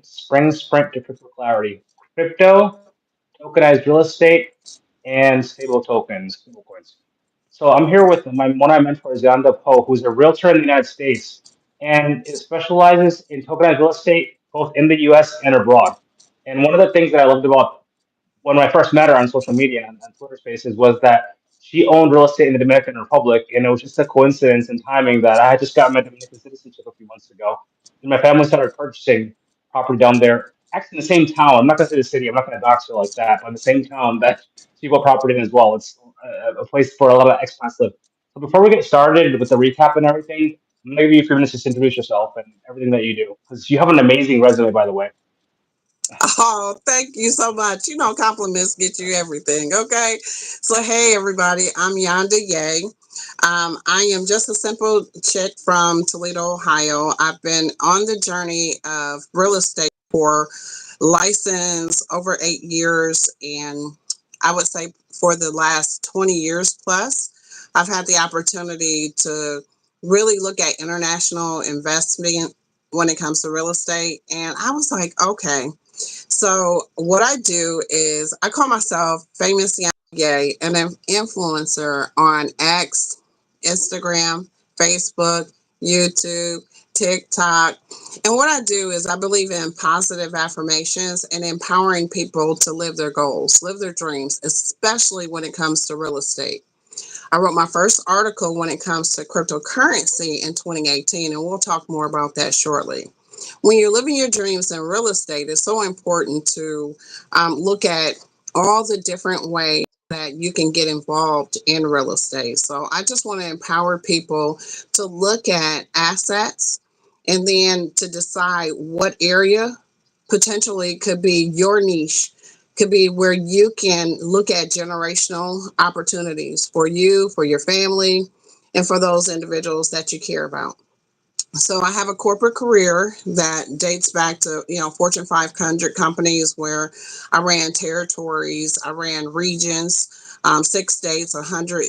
spring sprint to crypto clarity, crypto, tokenized real estate, and stablecoins. So I'm here with one of my mentors, Yaeunda Poe, who's a realtor in the United States and it specializes in tokenized real estate both in the US and abroad. And one of the things that I loved about when I first met her on social media and on Twitter Spaces was that she owned real estate in the Dominican Republic, and it was just a coincidence and timing that I had just gotten my Dominican citizenship a few months ago, and my family started purchasing property down there, actually in the same town. I'm not going to say the city. I'm not going to dox her like that, but in the same town that she bought property in as well. It's a place for a lot of expats live. So before we get started with the recap and everything, maybe if you're going to just introduce yourself and everything that you do, because you have an amazing resume, by the way. Oh, thank you so much. You know, compliments get you everything. Okay. So, hey, everybody, I'm Yonda Ye. I am just a simple chick from Toledo, Ohio. I've been on the journey of real estate for license over 8 years. And I would say for the last 20 years plus, I've had the opportunity to really look at international investment when it comes to real estate. And I was like, okay. So what I do is I call myself Famous Young Gay, and an influencer on X, Instagram, Facebook, YouTube, TikTok. And what I do is I believe in positive affirmations and empowering people to live their goals, live their dreams, especially when it comes to real estate. I wrote my first article when it comes to cryptocurrency in 2018, and we'll talk more about that shortly. When you're living your dreams in real estate, it's so important to look at all the different ways that you can get involved in real estate. So I just want to empower people to look at assets and then to decide what area potentially could be your niche, could be where you can look at generational opportunities for you, for your family, and for those individuals that you care about. So I have a corporate career that dates back to, Fortune 500 companies where I ran territories, I ran regions, 6 states, 100,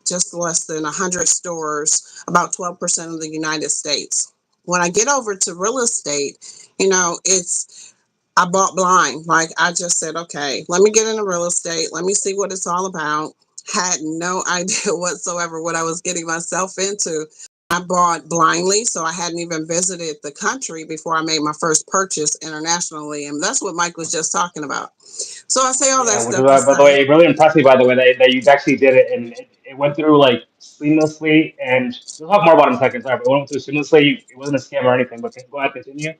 just less than 100 stores, about 12% of the United States. When I get over to real estate, it's I bought blind. Like I just said, okay, let me get into real estate. Let me see what it's all about. Had no idea whatsoever what I was getting myself into. I bought blindly, so I hadn't even visited the country before I made my first purchase internationally. And that's what Mike was just talking about. So I say all that Yeah, which is stuff to by the say, way, really impressed me by the way that you actually did it and it went through like seamlessly. And we'll talk more about it in a second. Sorry, but it went through seamlessly. It wasn't a scam or anything. But go ahead, continue.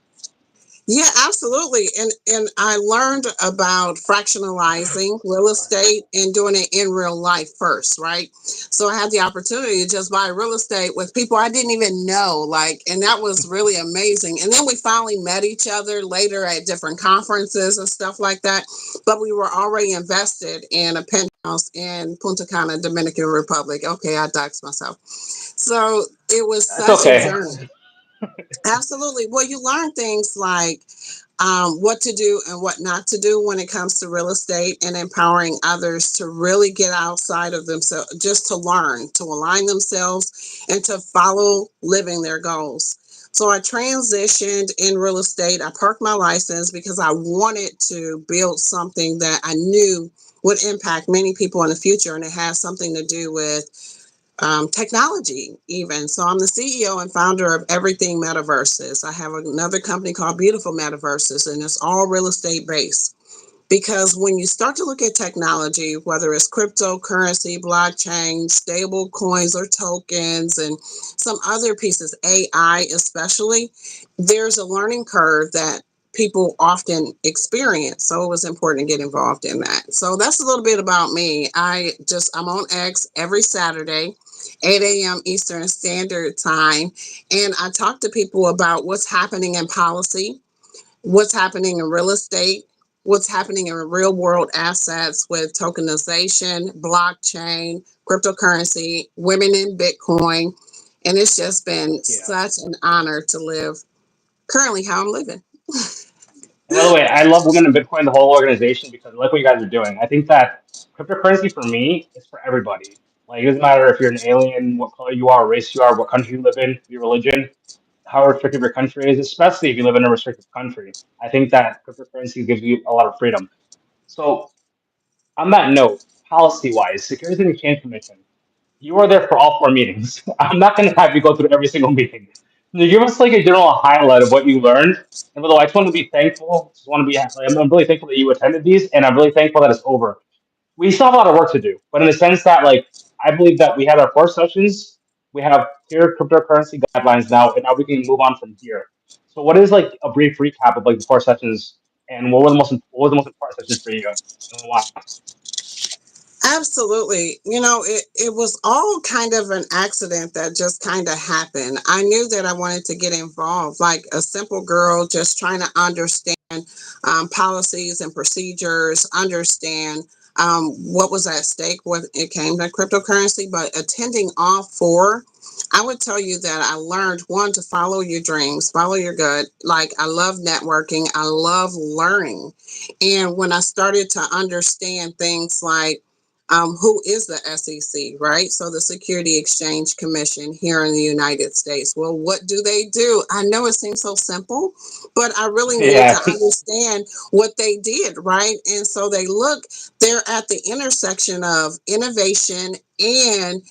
yeah, absolutely. And I learned about fractionalizing real Sorry. estate and doing it in real life first, right? So I had the opportunity to just buy real estate with people I didn't even know, like, and that was really amazing. And then we finally met each other later at different conferences and stuff like that. But we were already invested in a penthouse in Punta Cana, Dominican Republic. Okay, I doxed myself. So it was That's such a okay. journey. Absolutely. Well, you learn things like what to do and what not to do when it comes to real estate and empowering others to really get outside of themselves, just to learn, to align themselves and to follow living their goals. So I transitioned in real estate. I parked my license because I wanted to build something that I knew would impact many people in the future. And it has something to do with technology even. So I'm the CEO and founder of Everything Metaverses. I have another company called Beautiful Metaverses, and it's all real estate based. Because when you start to look at technology, whether it's cryptocurrency, blockchain, stable coins or tokens, and some other pieces, AI especially, there's a learning curve that people often experience. So it was important to get involved in that. So that's a little bit about me. I'm on X every Saturday, 8 a.m. Eastern Standard Time. And I talk to people about what's happening in policy, what's happening in real estate, what's happening in real world assets with tokenization, blockchain, cryptocurrency, women in Bitcoin. And it's just been Yeah. such an honor to live currently how I'm living. And by the way, I love Women in Bitcoin, the whole organization, because I like what you guys are doing. I think that cryptocurrency for me is for everybody. Like, it doesn't matter if you're an alien, what color you are, race you are, what country you live in, your religion. how restrictive your country is, especially if you live in a restrictive country. I think that cryptocurrency gives you a lot of freedom. So on that note, policy-wise, Securities and Exchange Commission, you are there for all four meetings. I'm not going to have you go through every single meeting. Can you give us like a general highlight of what you learned? And although I just want to be thankful, just want to be, I'm really thankful that you attended these, and I'm really thankful that it's over. We still have a lot of work to do, but in the sense that like I believe that we had our four sessions, we have clear cryptocurrency guidelines now, and now we can move on from here. So, what is like a brief recap of like the four sessions, and what was the most important sessions for you, and why? Absolutely. It was all kind of an accident that just kind of happened. I knew that I wanted to get involved, like a simple girl just trying to understand policies and procedures, understand what was at stake when it came to cryptocurrency. But attending all four, I would tell you that I learned one, to follow your dreams, follow your gut. Like, I love networking, I love learning. And when I started to understand things like, who is the SEC, right? So the Security Exchange Commission here in the United States. Well, what do they do? I know it seems so simple, but I really needed to Yeah, understand what they did, right? And so they're at the intersection of innovation and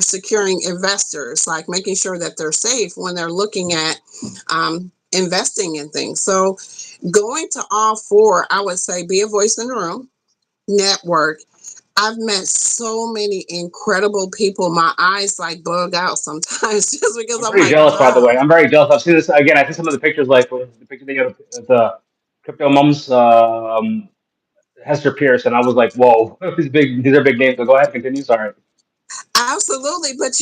securing investors, like making sure that they're safe when they're looking at investing in things. So going to all four, I would say be a voice in the room, network. I've met so many incredible people. My eyes like bug out sometimes just because I'm I'm pretty like, jealous, by the way. wow. I'm very jealous. I've seen this again. I think some of the pictures, like the picture they got of the crypto mums, Hester Pierce, and I was like, whoa, these big, these are big names. So go ahead, continue. Sorry. Absolutely. But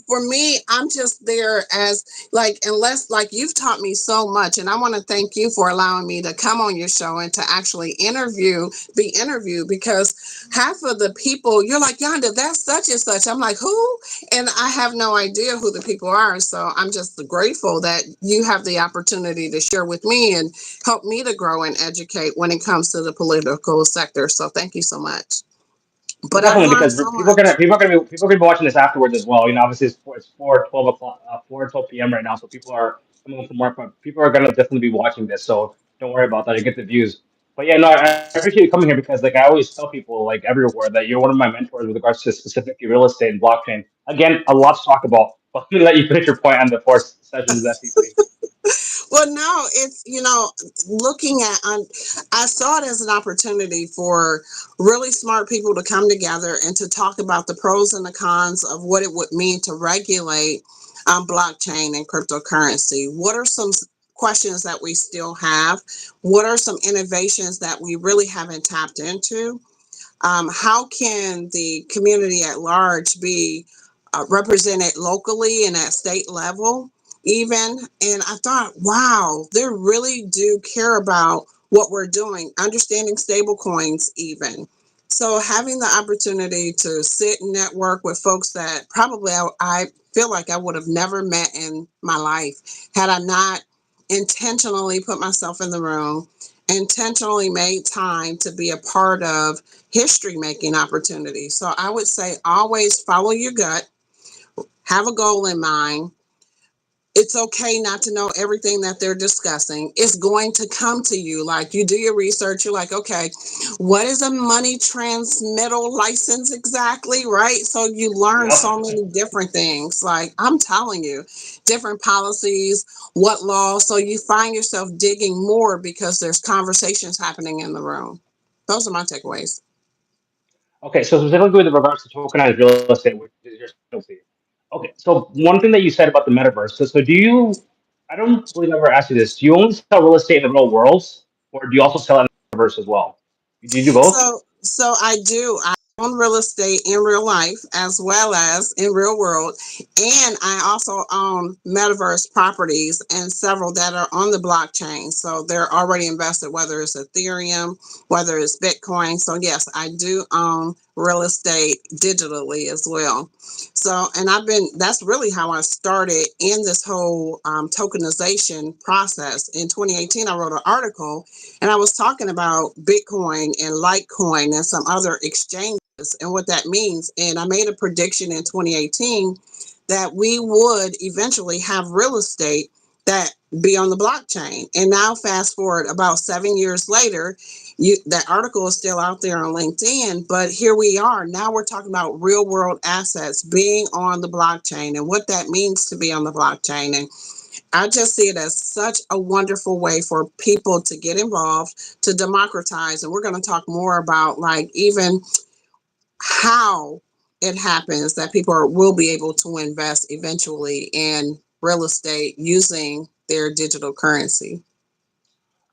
for me, I'm just there as like, unless like you've taught me so much, and I want to thank you for allowing me to come on your show and to actually be interviewed, because half of the people you're like, Yonda, that's such and such. I'm like, who? And I have no idea who the people are. So I'm just grateful that you have the opportunity to share with me and help me to grow and educate when it comes to the political sector. So thank you so much. Well, But I've definitely learned because so much. people are gonna be watching this afterwards as well. You know, obviously it's 4:12 o'clock, 4:12 p.m. right now, so people are coming home from work, but people are gonna definitely be watching this. So don't worry about that. You get the views. But yeah, no, I appreciate you coming here because like I always tell people like everywhere that you're one of my mentors with regards to specifically real estate and blockchain. Again, a lot to talk about, but let me let you finish your point on the four sessions of the SEC. Well, no, it's, looking at, I saw it as an opportunity for really smart people to come together and to talk about the pros and the cons of what it would mean to regulate blockchain and cryptocurrency. What are some questions that we still have? What are some innovations that we really haven't tapped into? How can the community at large be represented locally and at state level even? And I thought, wow, they really do care about what we're doing, understanding stable coins even. So having the opportunity to sit and network with folks that probably I feel like I would have never met in my life had I not intentionally put myself in the room, intentionally made time to be a part of history making opportunities. So I would say always follow your gut, have a goal in mind. It's okay not to know everything that they're discussing. It's going to come to you. Like, you do your research, you're like, okay, what is a money transmittal license exactly? Right. So you learn so Yep. many different things. Like, I'm telling you, different policies, what laws. So you find yourself digging more because there's conversations happening in the room. Those are my takeaways. Okay, so specifically with regards to tokenized real estate, which is your specialty. Okay, so one thing that you said about the metaverse. So do you? I don't believe I ever asked you this. Do you only sell real estate in the real worlds, or do you also sell it in the metaverse as well? Do you do both? So I do. I own real estate in real life as well as in real world, and I also own metaverse properties and several that are on the blockchain. So they're already invested, whether it's Ethereum, whether it's Bitcoin. So yes, I do own real estate digitally as well. So, and that's really how I started in this whole tokenization process. In 2018, I wrote an article and I was talking about Bitcoin and Litecoin and some other exchanges and what that means. And I made a prediction in 2018 that we would eventually have real estate that be on the blockchain. And now fast forward about 7 years later, that article is still out there on LinkedIn, but here we are. Now we're talking about real world assets being on the blockchain and what that means to be on the blockchain. And I just see it as such a wonderful way for people to get involved, to democratize. And we're going to talk more about like even how it happens that people will be able to invest eventually in real estate using their digital currency.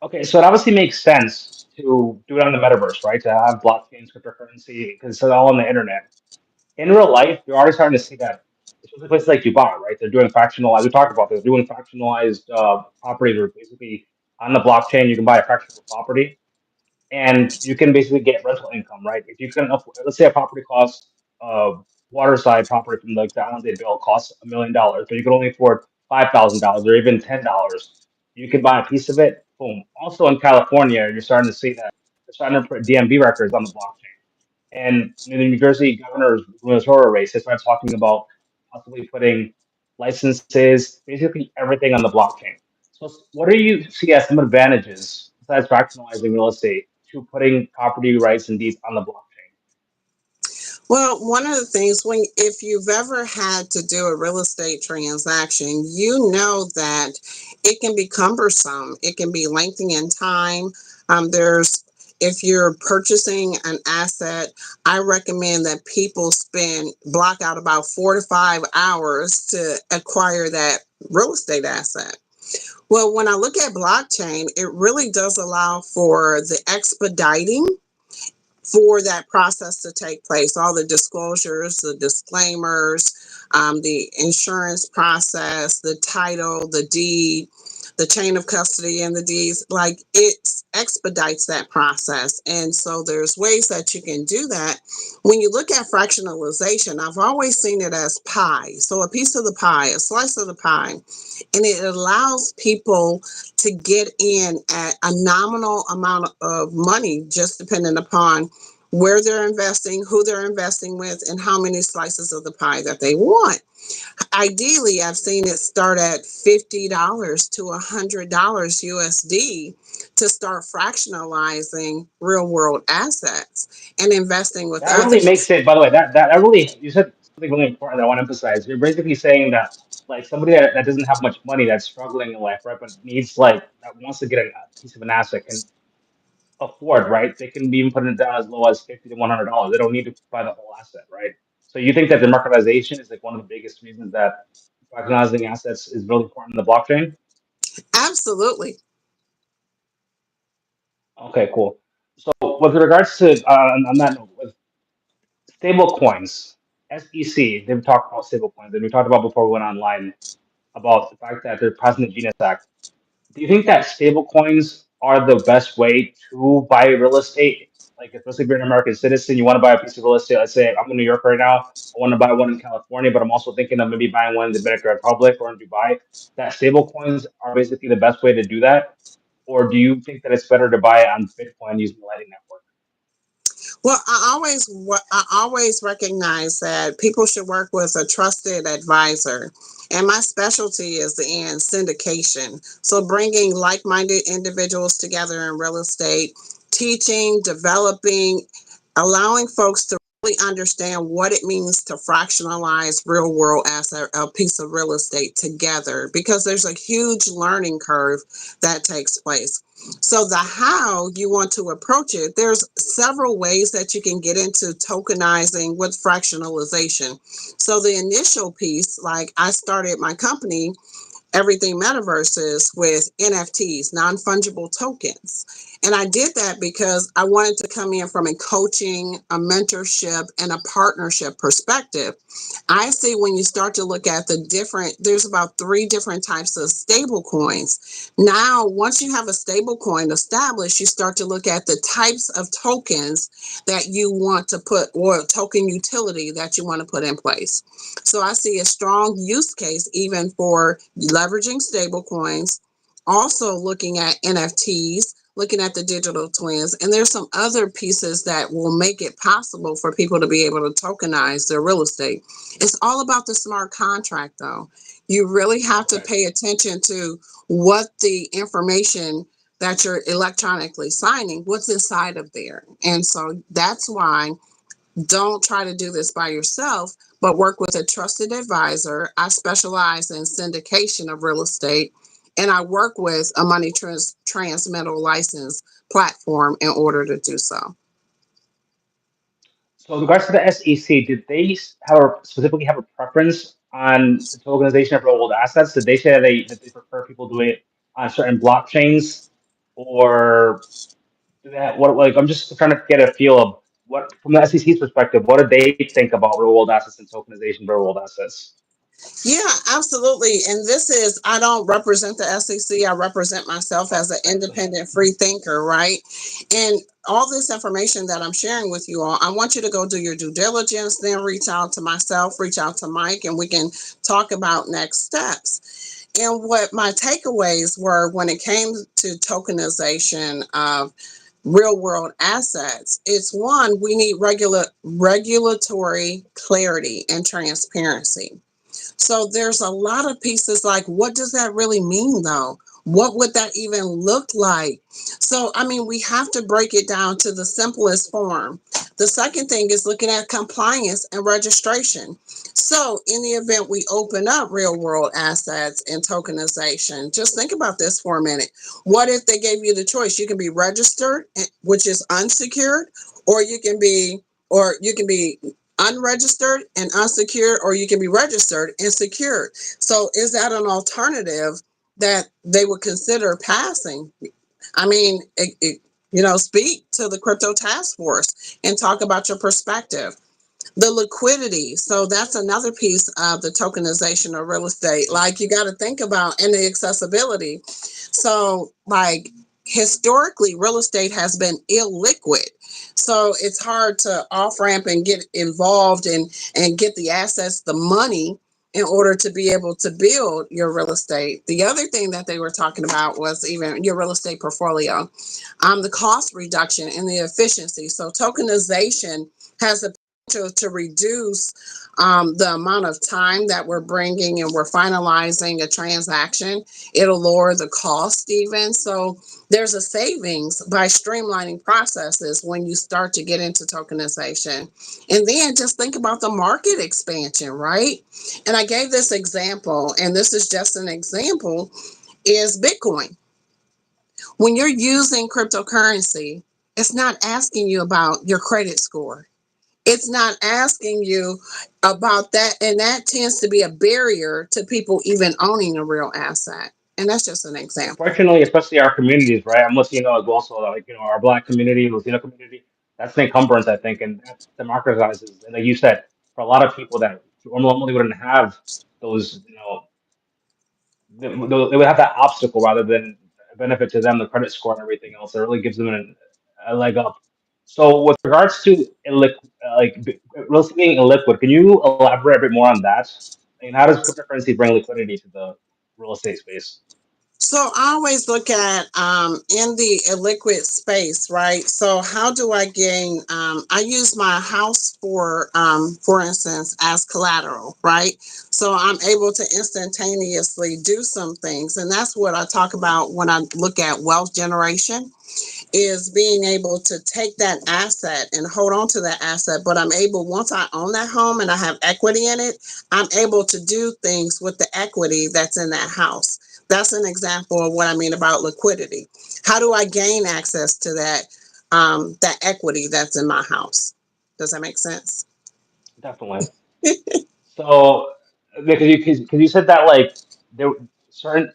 Okay, so it obviously makes sense to do it on the metaverse, right? To have blockchains, cryptocurrency, because it's all on the internet. In real life, you're already starting to see that, especially places like Dubai, right? They're doing fractional, as we talked about, they're doing fractionalized properties, or basically on the blockchain, you can buy a fraction of a property, and you can basically get rental income, right? If you can, let's say a property costs, waterside property from like the island they built costs $1 million, but you can only afford $5,000 or even $10. You can buy a piece of it. Boom. Also in California, you're starting to see that they're starting to put DMV records on the blockchain. And in the New Jersey governor's gubernatorial race, they started talking about possibly putting licenses, basically everything on the blockchain. So, what do you see as some advantages besides fractionalizing real estate to putting property rights and deeds on the blockchain? Well, one of the things when if you've ever had to do a real estate transaction, you know that it can be cumbersome. It can be lengthy in time. There's if you're purchasing an asset, I recommend that people block out about 4 to 5 hours to acquire that real estate asset. Well, when I look at blockchain, it really does allow for the expediting for that process to take place. All the disclosures, the disclaimers, the insurance process, the title, the deed, the chain of custody, and the deeds, like it expedites that process. And so there's ways that you can do that. When you look at fractionalization, I've always seen it as pie. So a piece of the pie, a slice of the pie, and it allows people to get in at a nominal amount of money, just depending upon where they're investing, who they're investing with, and how many slices of the pie that they want. Ideally, I've seen it start at $50 to $100 USD to start fractionalizing real world assets and investing with That really others. makes it. By the way, that really, you said something really important that I want to emphasize. You're basically saying that like somebody that doesn't have much money, that's struggling in life, right, but needs like that wants to get a piece of an asset, can afford, right? They can even put it down as low as $50 to $100. They don't need to buy the whole asset, right? So you think that democratization is like one of the biggest reasons that recognizing assets is really important in the blockchain? Absolutely. Okay, cool. So with regards to on that note, with stable coins, SEC, they've talked about stable coins, and we talked about before we went online about the fact that they're passing the Genius Act. Do you think that stable coins are the best way to buy real estate? Like, especially if you're an American citizen, you want to buy a piece of real estate. Let's say I'm in New York right now. I want to buy one in California, but I'm also thinking of maybe buying one in the Dominican Republic or in Dubai. That stable coins are basically the best way to do that. Or do you think that it's better to buy on Bitcoin using the Lightning Network? Well, I always recognize that people should work with a trusted advisor, and my specialty is in syndication. So, bringing like-minded individuals together in real estate, teaching, developing, allowing folks to really understand what it means to fractionalize real world asset, a piece of real estate together, because there's a huge learning curve that takes place. So the how you want to approach it, there's several ways that you can get into tokenizing with fractionalization. So the initial piece, like I started my company everything metaverses with NFTs, non fungible tokens. And I did that because I wanted to come in from a coaching, a mentorship, and a partnership perspective. I see when you start to look at there's about three different types of stable coins. Now, once you have a stable coin established, you start to look at the types of tokens that you want to put, or token utility that you want to put in place. So I see a strong use case even for leveraging stable coins, also looking at NFTs, looking at the digital twins, and there's some other pieces that will make it possible for people to be able to tokenize their real estate. It's all about the smart contract, though. You really have to Okay. pay attention to what the information that you're electronically signing, what's inside of there. And so that's why don't try to do this by yourself, but work with a trusted advisor. I specialize in syndication of real estate, and I work with a money transmittal license platform in order to do so. So, in regards to the SEC, did they specifically have a preference on the tokenization of real world assets? Did they say that they prefer people doing it on certain blockchains, or do they what like I'm just trying to get a feel of what from the SEC's perspective, what do they think about real world assets and tokenization of real world assets? Yeah, absolutely. And this is, I don't represent the SEC. I represent myself Oh, as an thankfully. independent free thinker, right? And all this information that I'm sharing with you all, I want you to go do your due diligence, then reach out to myself, reach out to Mike, and we can talk about next steps. And what my takeaways were when it came to tokenization of real world assets, it's one, we need regulatory clarity and transparency. So there's a lot of pieces like, what does that really mean though? What would that even look like? So, I mean, we have to break it down to the simplest form. The second thing is looking at compliance and registration. So, in the event we open up real world assets and tokenization, just think about this for a minute. What if they gave you the choice? You can be registered, which is unsecured, or you can be unregistered and unsecured, or you can be registered and secured. So is that an alternative that they would consider passing? I mean, speak to the crypto task force and talk about your perspective. The liquidity. So that's another piece of the tokenization of real estate. Like, you got to think about, and the accessibility. So, like, historically, real estate has been illiquid. So it's hard to off ramp and get involved and get the assets, the money, in order to be able to build your real estate. The other thing that they were talking about was even your real estate portfolio, the cost reduction and the efficiency. So tokenization has the to reduce the amount of time that we're bringing and we're finalizing a transaction. It'll lower the cost even. So there's a savings by streamlining processes when you start to get into tokenization. And then just think about the market expansion, right? And I gave this example, and this is just an example, is Bitcoin. When you're using cryptocurrency, it's not asking you about your credit score. It's not asking you about that. And that tends to be a barrier to people even owning a real asset. And that's just an example. Unfortunately, especially our communities, right? I'm Latino as well, so like our Black community, Latino community, that's an encumbrance, I think, and that democratizes. And like you said, for a lot of people that normally wouldn't have those, they would have that obstacle rather than a benefit to them, the credit score and everything else. It really gives them a leg up. So, with regards to real estate being illiquid, can you elaborate a bit more on that? And how does cryptocurrency bring liquidity to the real estate space? So I always look at in the illiquid space, right? So how do I gain? I use my house for instance, as collateral, right? So I'm able to instantaneously do some things, and that's what I talk about when I look at wealth generation, is being able to take that asset and hold on to that asset. But I'm able, once I own that home and I have equity in it, I'm able to do things with the equity that's in that house. That's an example of what I mean about liquidity. How do I gain access to that equity that's in my house? Does that make sense? Definitely. So, because you said that like there certain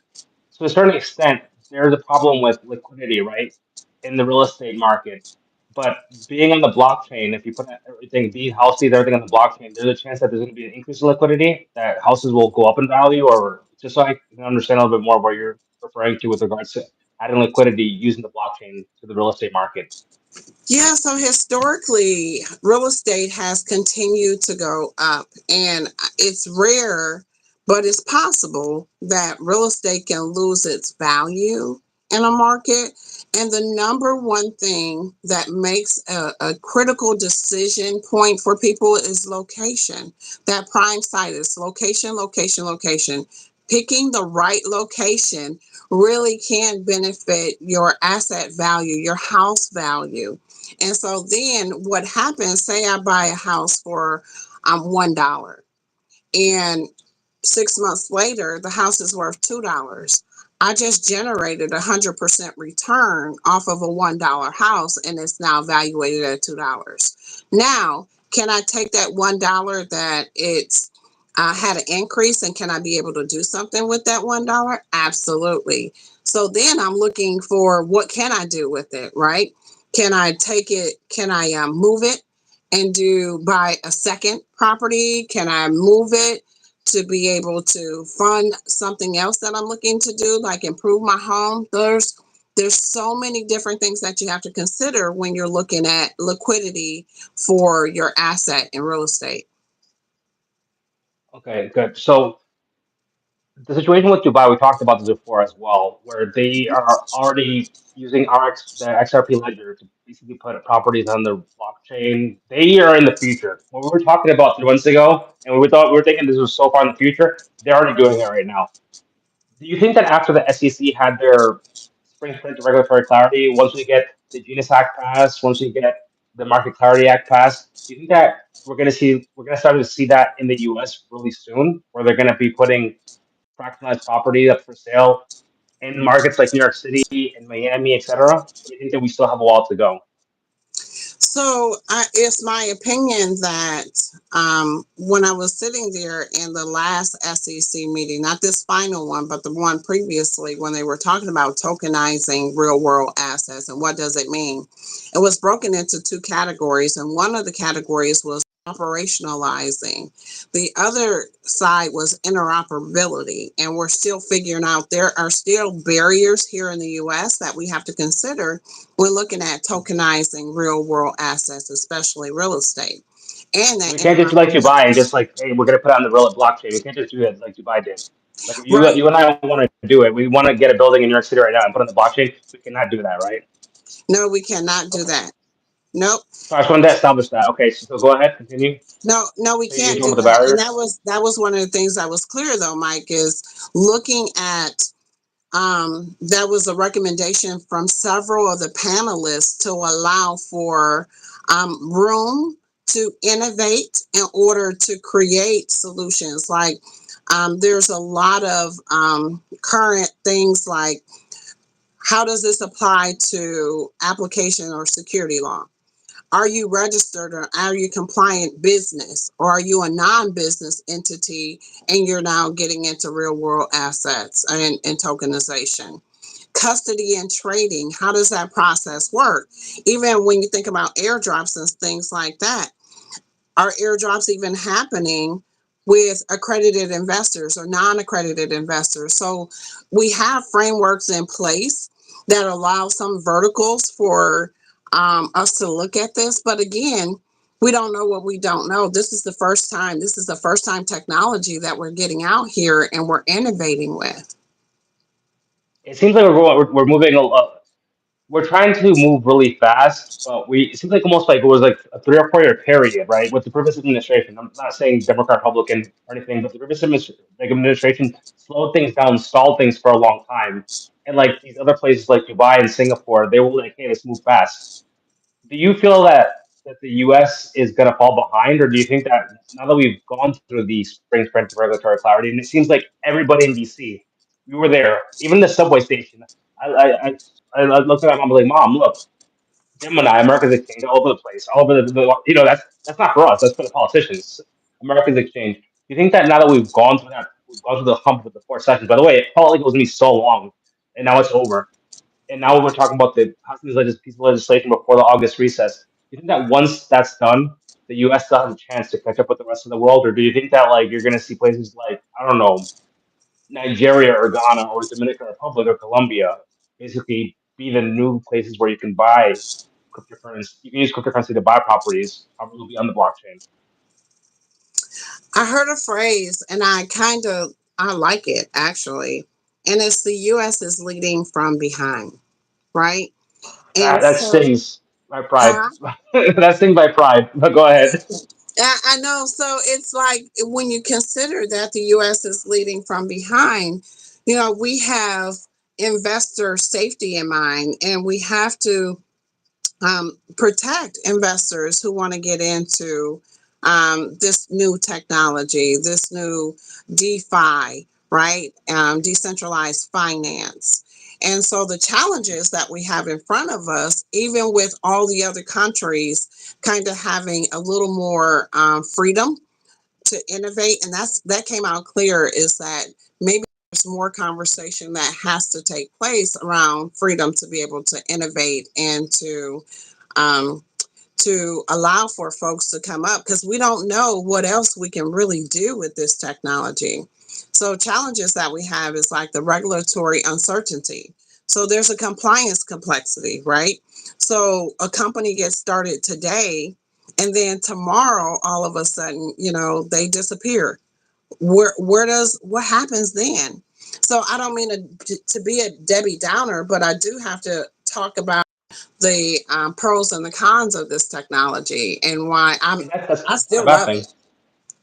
to a certain extent there's a problem with liquidity, right, in the real estate market. But being on the blockchain, if you put everything, these houses, everything on the blockchain, there's a chance that there's going to be an increase in liquidity, that houses will go up in value, or just so I can understand a little bit more what you're referring to with regards to adding liquidity using the blockchain to the real estate market. Yeah, so historically, real estate has continued to go up, and it's rare, but it's possible that real estate can lose its value in a market. And the number one thing that makes a critical decision point for people is location. That prime site is location, location, location. Picking the right location really can benefit your asset value, your house value. And so then what happens, say I buy a house for $1, and 6 months later, the house is worth $2. I just generated 100% return off of a $1 house, and it's now valuated at $2. Now, can I take that $1 that it's had an increase, and can I be able to do something with that $1? Absolutely. So then I'm looking for what can I do with it, right? Can I take it? Can I move it and do buy a second property? Can I move it to be able to fund something else that I'm looking to do, like improve my home? There's so many different things that you have to consider when you're looking at liquidity for your asset in real estate. Okay, good. So the situation with Dubai, we talked about this before as well, where they are already using the XRP ledger to basically put properties on the blockchain. They are in the future. What we were talking about 3 months ago, and we were thinking this was so far in the future, they're already doing it right now. Do you think that after the SEC had their spring sprint to regulatory clarity, once we get the Genius Act passed, once we get the Market Clarity Act passed, do you think that we're gonna start to see that in the US really soon, where they're gonna be putting fractionalized property up for sale in markets like New York City and Miami, etc.? Or do you think that we still have a while to go? So it's my opinion that when I was sitting there in the last SEC meeting, not this final one, but the one previously, when they were talking about tokenizing real world assets and what does it mean, it was broken into two categories. And one of the categories was operationalizing. The other side was interoperability. And we're still figuring out there are still barriers here in the US that we have to consider when looking at tokenizing real world assets, especially real estate. And So that we can't just do like interoperability. Dubai and just like, hey, we're gonna put it on the real blockchain. We can't just do it like Dubai did. Like if you Right. you and I want to do it, we want to get a building in New York City right now and put it on the blockchain. We cannot do that, right? No, we cannot do Okay. that. Nope. So I just wanted to establish that. Okay, so go ahead, continue. No, no, we So you're can't talking do about the that. And barriers. that was one of the things that was clear though, Mike, is looking at that was a recommendation from several of the panelists to allow for room to innovate in order to create solutions. Like there's a lot of current things like how does this apply to application or security law? Are you registered or are you compliant business, or are you a non-business entity and you're now getting into real world assets and tokenization? Custody and trading, how does that process work? Even when you think about airdrops and things like that, are airdrops even happening with accredited investors or non-accredited investors? So we have frameworks in place that allow some verticals for us to look at this. But again, we don't know what we don't know. This is the first time. This is the first time technology that we're getting out here and we're innovating with. It seems like we're moving we're trying to move really fast, but it seems like almost like it was like a 3 or 4 year period, right? With the previous administration, I'm not saying Democrat, Republican, or anything, but the previous administration slowed things down, stalled things for a long time, and like these other places like Dubai and Singapore, they were like, "Hey, let's move fast." Do you feel that the U.S. is going to fall behind, or do you think that now that we've gone through the spring sprint to regulatory clarity, and it seems like everybody in D.C. we were there, even the subway station. I I I, I looked at my mom like, Mom, look, Gemini, America's Exchange, all over the place, all over that's not for us. That's for the politicians. America's Exchange. Do you think that now that we've gone through the hump with the 4 sessions. By the way, it felt like it was gonna be so long, and now it's over. And now we're talking about the passing this piece of legislation before the August recess. Do you think that once that's done, the U.S. still has a chance to catch up with the rest of the world, or do you think that like you're gonna see places like I don't know Nigeria or Ghana or Dominican Republic or Colombia basically be the new places where you can buy cryptocurrency. You can use cryptocurrency to buy properties. Will be on the blockchain. I heard a phrase and I like it actually. And it's the US is leading from behind, right? And That so, stings my pride. huh? That stings my pride. But go ahead. I know. So it's like when you consider that the U.S. is leading from behind, we have investor safety in mind, and we have to protect investors who want to get into this new technology, this new DeFi, right? Decentralized finance. And so the challenges that we have in front of us, even with all the other countries kind of having a little more freedom to innovate, and that came out clear, is that maybe there's more conversation that has to take place around freedom to be able to innovate and um, to allow for folks to come up, because we don't know what else we can really do with this technology. So challenges that we have is like the regulatory uncertainty. So there's a compliance complexity, right? So a company gets started today, and then tomorrow all of a sudden, they disappear. What happens then? So I don't mean to be a Debbie Downer, but I do have to talk about the pros and the cons of this technology, and why I mean, I that's not a still bad love thing. it.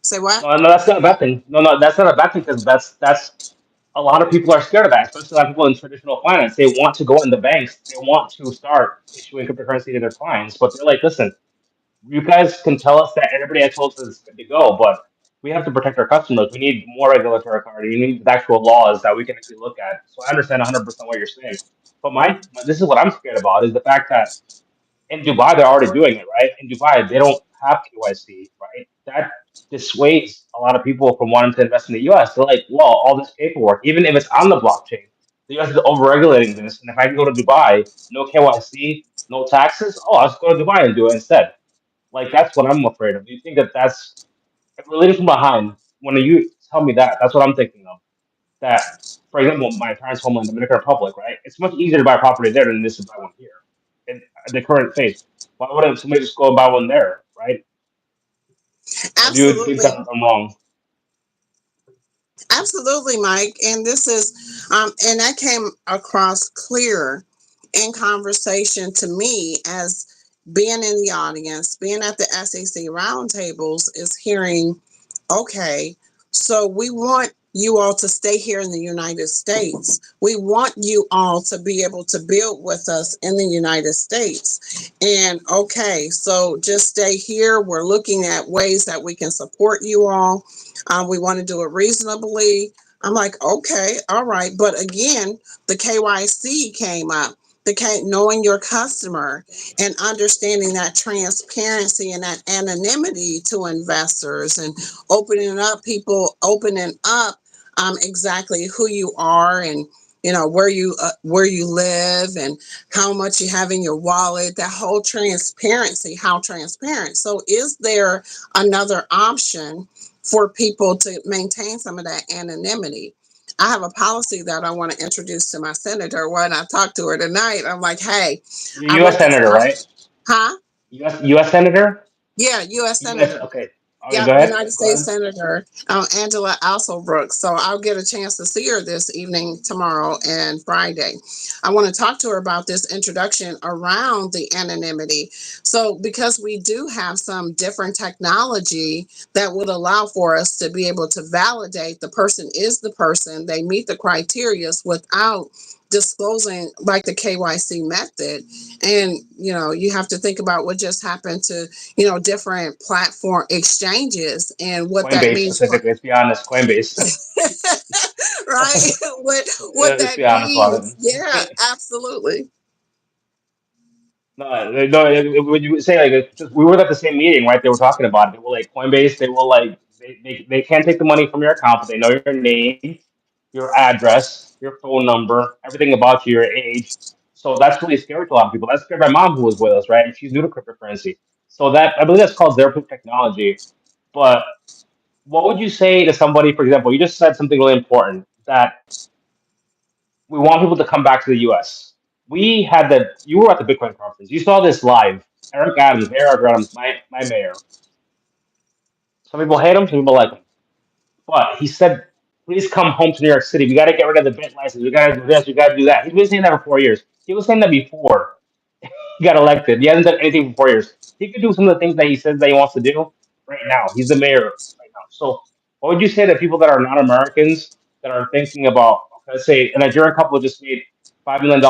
Say what? No, no, that's not a bad thing. No, no, that's not a bad thing because that's a lot of people are scared of that, especially a lot of people in traditional finance. They want to go in the banks. They want to start issuing cryptocurrency to their clients, but they're like, listen, you guys can tell us that everybody has told us is good to go, but we have to protect our customers. We need more regulatory clarity. We need actual laws that we can actually look at. So I understand 100% what you're saying. But this is what I'm scared about is the fact that in Dubai, they're already doing it, right? In Dubai, they don't have KYC, right? That dissuades a lot of people from wanting to invest in the US. They're like, well, all this paperwork, even if it's on the blockchain, the US is overregulating this. And if I can go to Dubai, no KYC, no taxes, oh, I'll just go to Dubai and do it instead. Like, that's what I'm afraid of. Do you think that that's, if we're leading from behind, when you tell me that, that's what I'm thinking of. That, for example, my parents' homeland, the Dominican Republic, right? It's much easier to buy property there than it is to buy one here in the current phase. Why wouldn't somebody just go and buy one there, right? Or do you think that Absolutely. I'm wrong? Absolutely, Mike. And this is, and that came across clear in conversation to me as being in the audience, being at the SEC roundtables, is hearing, okay, so we want you all to stay here in the United States. We want you all to be able to build with us in the United States. And okay, so just stay here. We're looking at ways that we can support you all. We want to do it reasonably. I'm like, okay, all right. But again, the KYC came up. Knowing your customer and understanding that transparency and that anonymity to investors, and opening up exactly who you are, and where you live, and how much you have in your wallet. That whole transparency, how transparent. So is there another option for people to maintain some of that anonymity? I have a policy that I want to introduce to my senator. When I talked to her tonight, I'm like, hey, You're I a U.S. want this, senator, right? huh? U.S. senator? Yeah, U.S. U.S. senator. Okay. Okay, Yep, go ahead. United Go States ahead. Senator Angela Alsobrooks. So I'll get a chance to see her this evening, tomorrow, and Friday. I want to talk to her about this introduction around the anonymity. So, because we do have some different technology that would allow for us to be able to validate the person is the person, they meet the criteria without disclosing like the KYC method. And, you have to think about what just happened to different platform exchanges and what that Coinbase means for specifically. Let's be honest. Coinbase. right, what Let's that be honest about means. Yeah, it. absolutely. No. When you say like, we were at the same meeting, right? They were talking about it. They were like Coinbase. They will like they can't take the money from your account, but they know your name, your address, your phone number, everything about you, your age. So that's really scary to a lot of people. That scared my mom who was with us, right? And she's new to cryptocurrency. So that I believe that's called zero proof technology. But what would you say to somebody, for example, you just said something really important that we want people to come back to the US. You were at the Bitcoin conference. You saw this live. Eric Adams, my mayor. Some people hate him, some people like him. But he said, please come home to New York City. We got to get rid of the bit license. We got to do this. We got to do that. He's been saying that for 4 years. He was saying that before. He got elected. He hasn't done anything for 4 years. He could do some of the things that he says that he wants to do right now. He's the mayor right now. So, what would you say to people that are not Americans that are thinking about, let's say, a Nigerian couple just made $5 million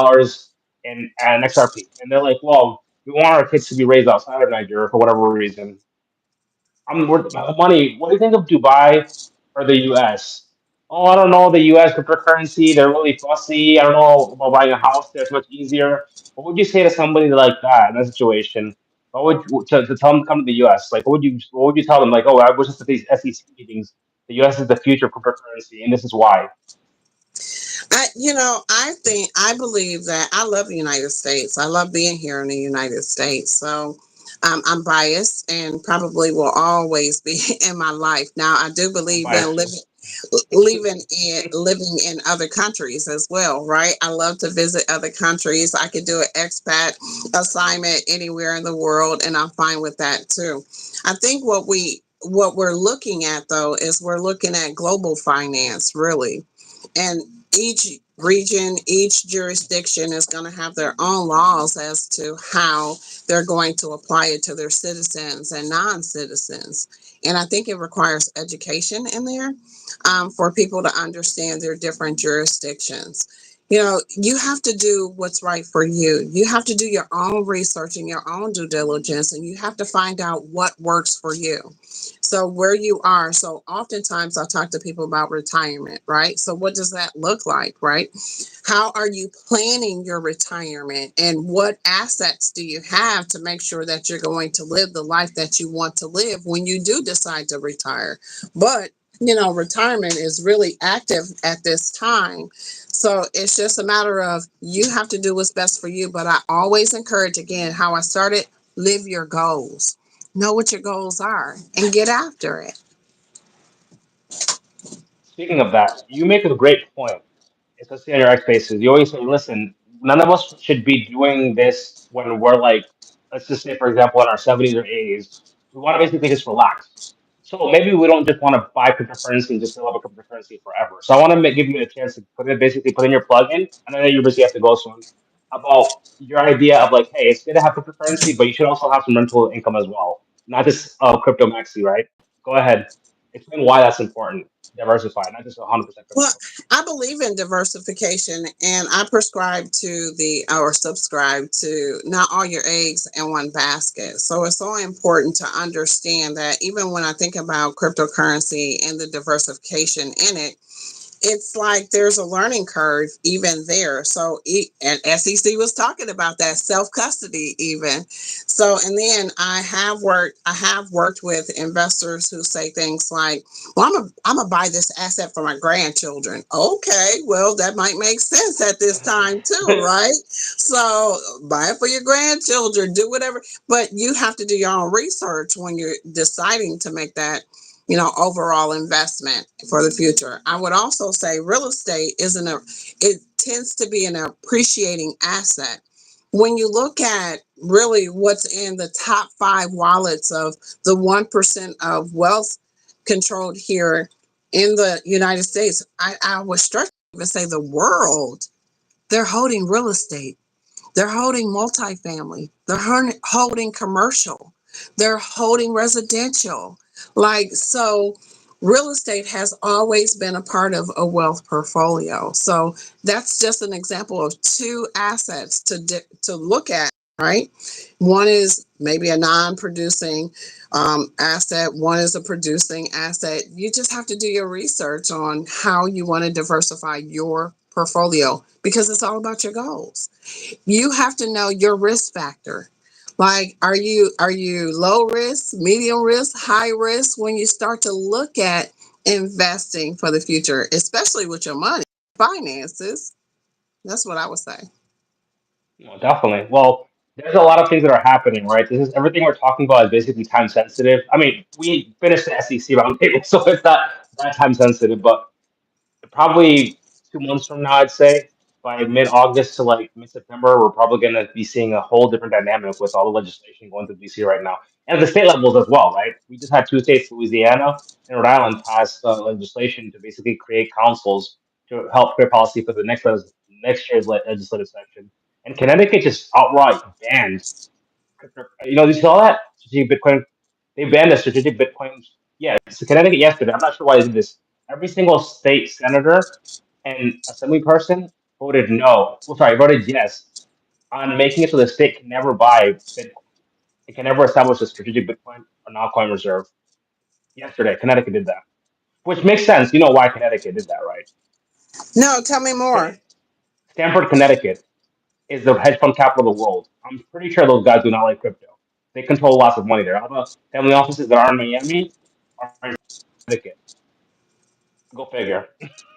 in an XRP, and they're like, "Well, we want our kids to be raised outside of Nigeria for whatever reason." Money. What do you think of Dubai or the U.S.? Oh, I don't know. The U.S. cryptocurrency, they're really fussy. I don't know about buying a house there. It's much easier. What would you say to somebody like that in that situation? What would to tell them to come to the U.S.? Like, what would you tell them? Like, oh, I was just at these SEC meetings. The U.S. is the future of cryptocurrency, and this is why. I believe that I love the United States. I love being here in the United States. So I'm biased and probably will always be in my life. Now, I do I'm believe in biased too. living in other countries as well, right? I love to visit other countries. I could do an expat assignment anywhere in the world, and I'm fine with that too. I think what we're looking at though is we're looking at global finance really, and each region, each jurisdiction is going to have their own laws as to how they're going to apply it to their citizens and non-citizens. And I think it requires education in there, for people to understand their different jurisdictions. You have to do what's right for you. You have to do your own research and your own due diligence, and you have to find out what works for you. So, where you are. So, oftentimes I talk to people about retirement, right? So, what does that look like, right? How are you planning your retirement, and what assets do you have to make sure that you're going to live the life that you want to live when you do decide to retire? But retirement is really active at this time. So it's just a matter of you have to do what's best for you. But I always encourage, again, how I started, live your goals. Know what your goals are and get after it. Speaking of that, you make a great point, especially on your X spaces. You always say, listen, none of us should be doing this when we're like, let's just say, for example, in our 70s or 80s. We want to basically just relax. So maybe we don't just want to buy cryptocurrency and just develop a cryptocurrency forever. So I want to give you a chance to basically put in your plug-in. I know that you basically have to go soon about your idea of like, hey, it's good to have cryptocurrency, but you should also have some rental income as well, not just crypto maxi, right? Go ahead, explain why that's important. Diversify, not just 100% Well, crypto. I believe in diversification, and I prescribe to the or subscribe to not all your eggs in one basket. So it's so important to understand that even when I think about cryptocurrency and the diversification in it, it's like there's a learning curve even there. So, and SEC was talking about that self custody even. So, and then I have worked with investors who say things like, "Well, I'm gonna buy this asset for my grandchildren." Okay, well, that might make sense at this time too, right? So, buy it for your grandchildren, do whatever, but you have to do your own research when you're deciding to make that overall investment for the future. I would also say real estate isn't a it tends to be an appreciating asset. When you look at really what's in the top 5 wallets of the 1% of wealth controlled here in the United States, I was struck to even say the world, they're holding real estate. They're holding multifamily. They're holding commercial. They're holding residential. Like, so real estate has always been a part of a wealth portfolio. So that's just an example of two assets to look at, right? One is maybe a non-producing asset. One is a producing asset. You just have to do your research on how you want to diversify your portfolio because it's all about your goals. You have to know your risk factor. Like, are you low risk, medium risk, high risk when you start to look at investing for the future, especially with your money, finances? That's what I would say. No, definitely. Well, there's a lot of things that are happening, right? This is everything we're talking about is basically time sensitive. I mean, we finished the SEC roundtable, so it's not that time sensitive, but probably 2 months from now, I'd say by mid-August to like mid-September, we're probably going to be seeing a whole different dynamic with all the legislation going to DC right now, and at the state levels as well, right? We just had two states, Louisiana and Rhode Island, pass legislation to basically create councils to help create policy for the next year's legislative session. and Connecticut just outright banned crypto. You saw that strategic Bitcoin. They banned the strategic Bitcoin. Yeah, it's Connecticut yesterday. I'm not sure why they did this. Every single state senator and assembly person voted no. Well, sorry, voted yes on making it so the state can never buy Bitcoin. It can never establish a strategic Bitcoin or non-coin reserve. Yesterday, Connecticut did that, which makes sense. You know why Connecticut did that, right? No, tell me more. Stamford, Connecticut is the hedge fund capital of the world. I'm pretty sure those guys do not like crypto. They control lots of money there. All the family offices that are in Miami are in Connecticut. Go figure.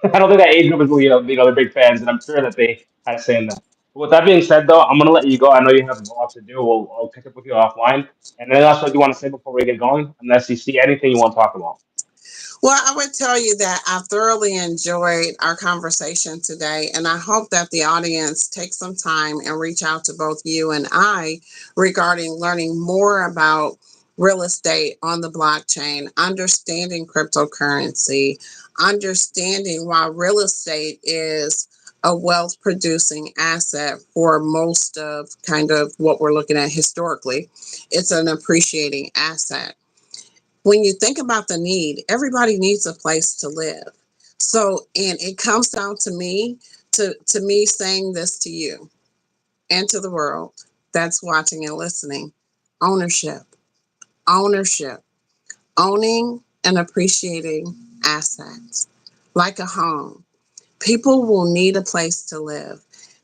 I don't think that age group is really, they're big fans, and I'm sure that they had a say in that. But with that being said, though, I'm gonna let you go. I know you have a lot to do. I'll catch up with you offline. And then that's what you want to say before we get going, unless you see anything you want to talk about. Well, I would tell you that I thoroughly enjoyed our conversation today, and I hope that the audience takes some time and reach out to both you and I regarding learning more about real estate on the blockchain, understanding cryptocurrency, understanding why real estate is a wealth producing asset for most of kind of what we're looking at historically. It's an appreciating asset. When you think about the need, everybody needs a place to live. So, and it comes down to me, to me saying this to you and to the world that's watching and listening. Ownership, ownership, owning and appreciating assets like a home. People will need a place to live.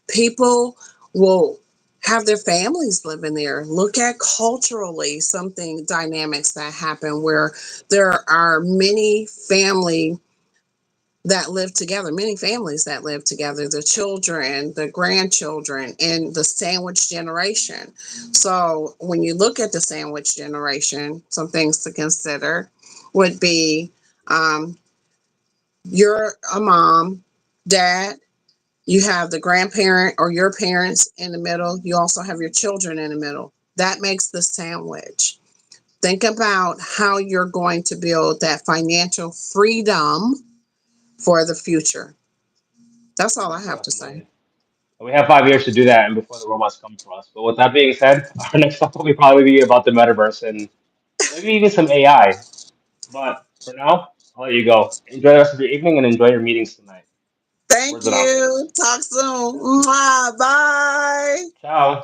People will have their families living there. Look at culturally something dynamics that happen where there are many family that live together, many families that live together, the children, the grandchildren, and the sandwich generation. So when you look at the sandwich generation, some things to consider would be um, you're a mom, dad, you have the grandparent or your parents in the middle. You also have your children in the middle. That makes the sandwich. Think about how you're going to build that financial freedom for the future. That's all I have to say. Definitely. We have 5 years to do that, and before the robots come for us. But with that being said, our next talk will probably be about the metaverse and maybe even some AI. But for now, I'll let you go. Enjoy the rest of your evening and enjoy your meetings tonight. Thank Words are on. you. Talk soon. Mwah. Bye. Ciao.